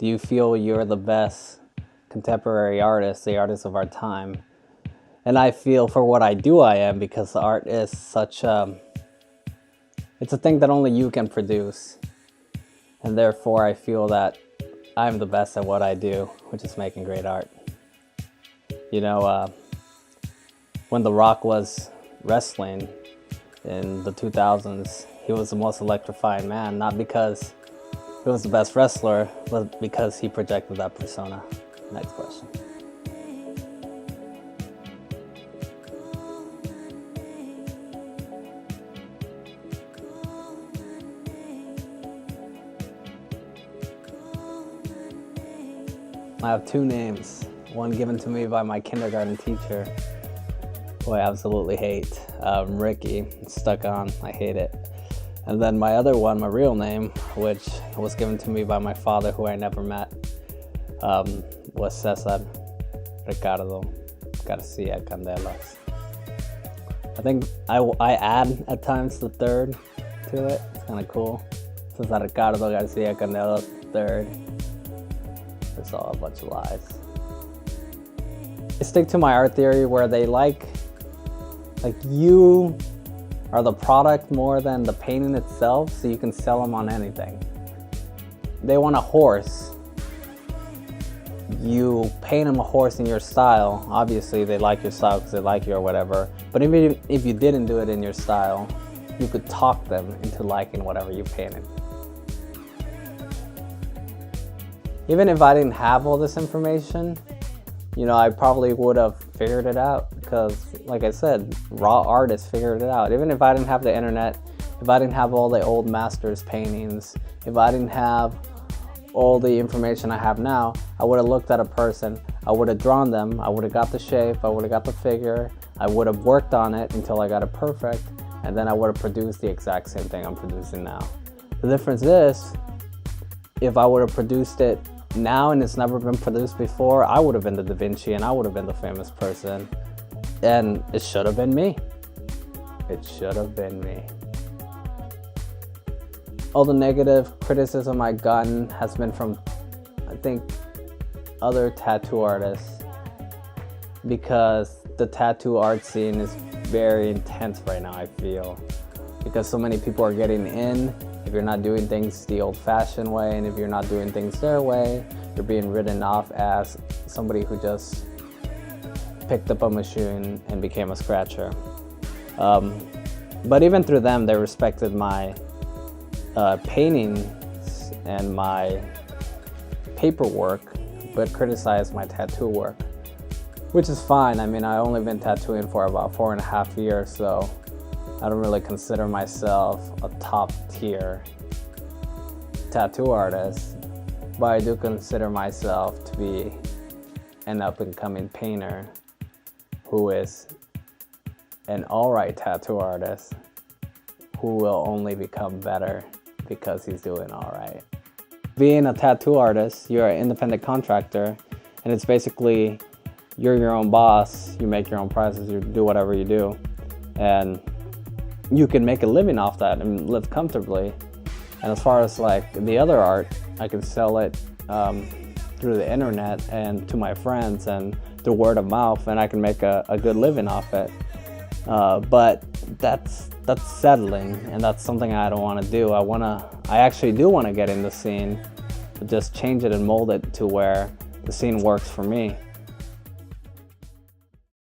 Do you feel you're the best contemporary artist, the artist of our time? And I feel for what I do, I am, because art is such it's a thing that only you can produce. And therefore, I feel that I'm the best at what I do, which is making great art. You know, when The Rock was wrestling in the 2000s, he was the most electrifying man, not because he was the best wrestler, but because he projected that persona. Next question. I have two names, one given to me by my kindergarten teacher, who I absolutely hate, Ricky. It's stuck on, I hate it. And then my other one, my real name, which was given to me by my father, who I never met, was Cesar Ricardo Garcia Candelas. I think I add at times the third to it. It's kind of cool. Cesar Ricardo Garcia Candelas third. It's all a bunch of lies. I stick to my art theory where they like you are the product more than the painting itself, so you can sell them on anything. They want a horse. You paint them a horse in your style. Obviously, they like your style because they like you or whatever. But even if you didn't do it in your style, you could talk them into liking whatever you painted. Even if I didn't have all this information, you know, I probably would have figured it out because, like I said, raw artists figured it out. Even if I didn't have the internet, if I didn't have all the old masters' paintings, if I didn't have all the information I have now, I would have looked at a person, I would have drawn them, I would have got the shape, I would have got the figure, I would have worked on it until I got it perfect, and then I would have produced the exact same thing I'm producing now. The difference is, if I would have produced it now and it's never been produced before, I would have been the Da Vinci and I would have been the famous person. And it should have been me. It should have been me. All the negative criticism I've gotten has been from, I think, other tattoo artists, because the tattoo art scene is very intense right now, I feel. Because so many people are getting in. If you're not doing things the old-fashioned way, and if you're not doing things their way, you're being written off as somebody who just picked up a machine and became a scratcher. But even through them, they respected my paintings and my paperwork, but criticized my tattoo work, which is fine. I mean, I've only been tattooing for about 4.5 years, so I don't really consider myself a top-tier tattoo artist, but I do consider myself to be an up-and-coming painter who is an alright tattoo artist who will only become better because he's doing alright. Being a tattoo artist, you're an independent contractor, and it's basically you're your own boss, you make your own prices, you do whatever you do, and you can make a living off that and live comfortably. And as far as like the other art, I can sell it through the internet and to my friends and through word of mouth, and I can make a good living off it. But that's settling, and that's something I don't want to do. I actually do want to get in the scene, but just change it and mold it to where the scene works for me.